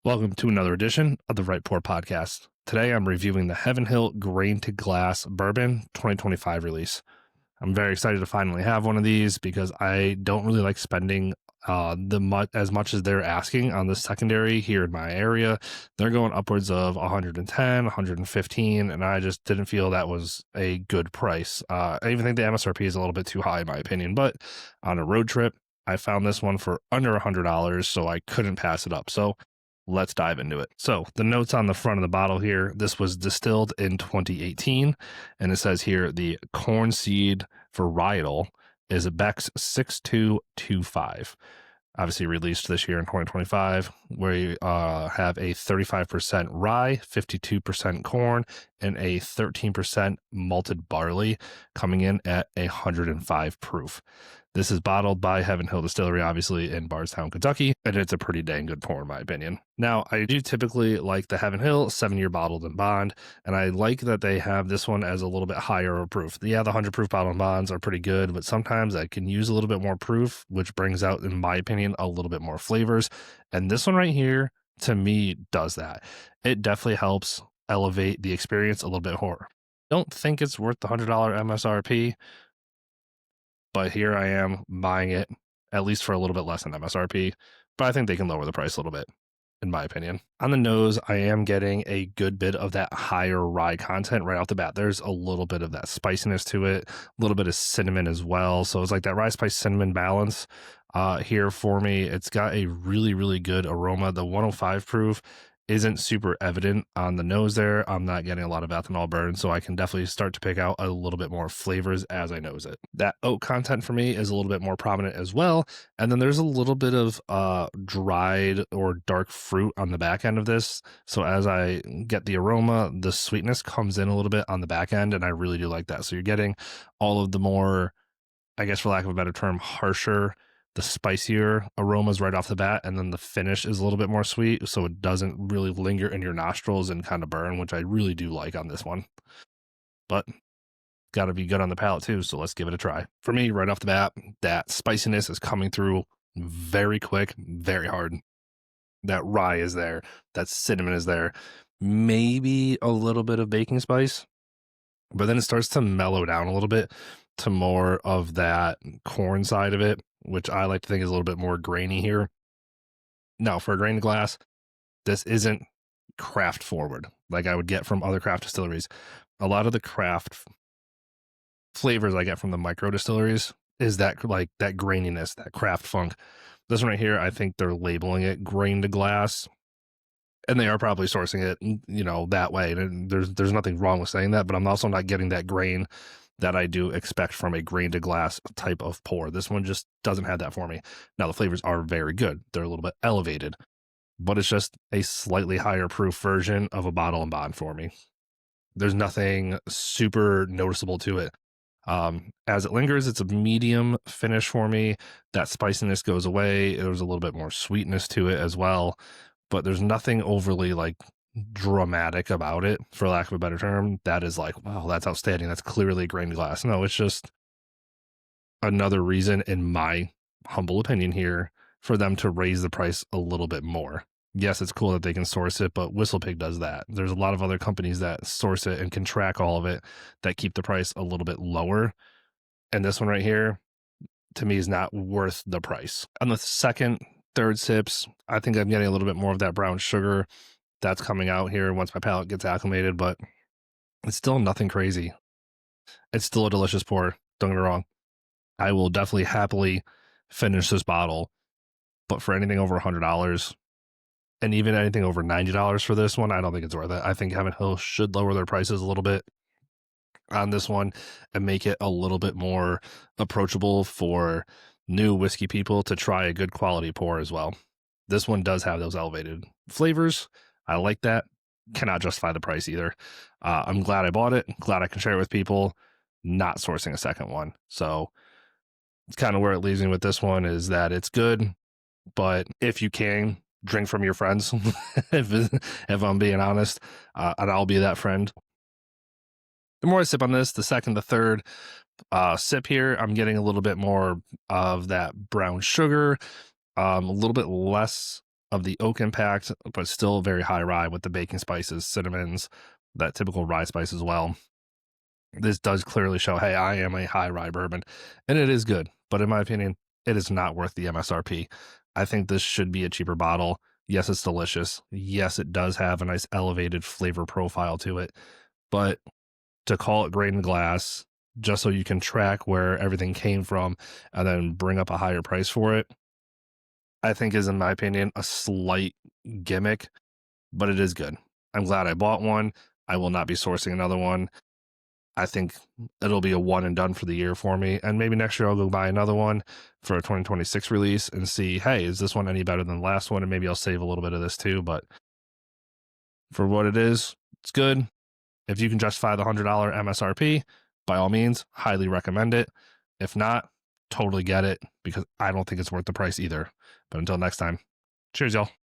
Welcome to another edition of the Wright podcast. Today I'm reviewing the Heaven Hill Grain to Glass Bourbon 2025 release. I'm very excited to finally have one of these because I don't really like spending as much as they're asking on the secondary here in my area. They're going upwards of 110, 115, and I just didn't feel that was a good price. I even think the MSRP is a little bit too high in my opinion, but on a road trip, I found this one for under $100, so I couldn't pass it up. So let's dive into it. So the notes on the front of the bottle here, this was distilled in 2018, and it says here the corn seed varietal is a Beck's 6225. Obviously released this year in 2025, where you have a 35% rye, 52% corn, and a 13% malted barley coming in at 105 proof. This is bottled by Heaven Hill Distillery, obviously in Bardstown, Kentucky, and it's a pretty dang good pour in my opinion. Now, I do typically like the Heaven Hill 7-year bottled and bond, and I like that they have this one as a little bit higher of proof. Yeah, the 100 proof bottled and bonds are pretty good, but sometimes I can use a little bit more proof, which brings out, in my opinion, a little bit more flavors. And this one right here, to me, does that. It definitely helps elevate the experience a little bit more. Don't think it's worth the $100 MSRP, but here I am buying it at least for a little bit less than MSRP, but I think they can lower the price a little bit, in my opinion. On the nose, I am getting a good bit of that higher rye content right off the bat. There's a little bit of that spiciness to it, a little bit of cinnamon as well. So it's like that rye spice cinnamon balance here for me. It's got a really, really good aroma. The 105 proof isn't super evident on the nose there. I'm not getting a lot of ethanol burn, so I can definitely start to pick out a little bit more flavors as I nose it. That oak content for me is a little bit more prominent as well. And then there's a little bit of dried or dark fruit on the back end of this. So as I get the aroma, the sweetness comes in a little bit on the back end, and I really do like that. So you're getting all of the more, I guess for lack of a better term, harsher, the spicier aromas right off the bat, and then the finish is a little bit more sweet, so it doesn't really linger in your nostrils and kind of burn, which I really do like on this one. But got to be good on the palate too, so let's give it a try. For me, right off the bat, that spiciness is coming through very quick, very hard. That rye is there, that cinnamon is there, maybe a little bit of baking spice, but then it starts to mellow down a little bit to more of that corn side of it, which I like to think is a little bit more grainy here. Now, for a grain to glass, this isn't craft forward like I would get from other craft distilleries. A lot of the craft flavors I get from the micro distilleries is that like that graininess, that craft funk. This one right here, I think they're labeling it grain to glass, and they are probably sourcing it, that way. And there's nothing wrong with saying that, but I'm also not getting that grain that I do expect from a grain to glass type of pour. This one just doesn't have that for me. Now, the flavors are very good. They're a little bit elevated, but it's just a slightly higher proof version of a bottle and bond for me. There's nothing super noticeable to it. As it lingers, it's a medium finish for me. That spiciness goes away. There's a little bit more sweetness to it as well, but there's nothing overly like dramatic about it, for lack of a better term, that is like, wow, that's outstanding. That's clearly grain to glass. No, it's just another reason, in my humble opinion here, for them to raise the price a little bit more. Yes, it's cool that they can source it, but Whistlepig does that. There's a lot of other companies that source it and can track all of it that keep the price a little bit lower. And this one right here, to me, is not worth the price. On the second, third sips, I think I'm getting a little bit more of that brown sugar that's coming out here once my palate gets acclimated, but it's still nothing crazy. It's still a delicious pour. Don't get me wrong. I will definitely happily finish this bottle, but for anything over $100 and even anything over $90 for this one, I don't think it's worth it. I think Heaven Hill should lower their prices a little bit on this one and make it a little bit more approachable for new whiskey people to try a good quality pour as well. This one does have those elevated flavors. I like that. Cannot justify the price either. I'm glad I bought it. Glad I can share it with people. Not sourcing a second one. So it's kind of where it leaves me with this one, is that it's good, but if you can, drink from your friends, if I'm being honest, and I'll be that friend. The more I sip on this, the second, the third sip here, I'm getting a little bit more of that brown sugar, a little bit less of the oak impact, but still very high rye with the baking spices, cinnamons, that typical rye spice as well. This does clearly show, hey, I am a high rye bourbon, and it is good. But in my opinion, it is not worth the MSRP. I think this should be a cheaper bottle. Yes, it's delicious. Yes, it does have a nice elevated flavor profile to it. But to call it grain glass just so you can track where everything came from and then bring up a higher price for it, I think is, in my opinion, a slight gimmick, but it is good. I'm glad I bought one. I will not be sourcing another one. I think it'll be a one and done for the year for me. And maybe next year I'll go buy another one for a 2026 release and see, hey, is this one any better than the last one? And maybe I'll save a little bit of this too. But for what it is, it's good. If you can justify the $100 MSRP, by all means, highly recommend it. If not, totally get it, because I don't think it's worth the price either. But until next time, cheers, y'all.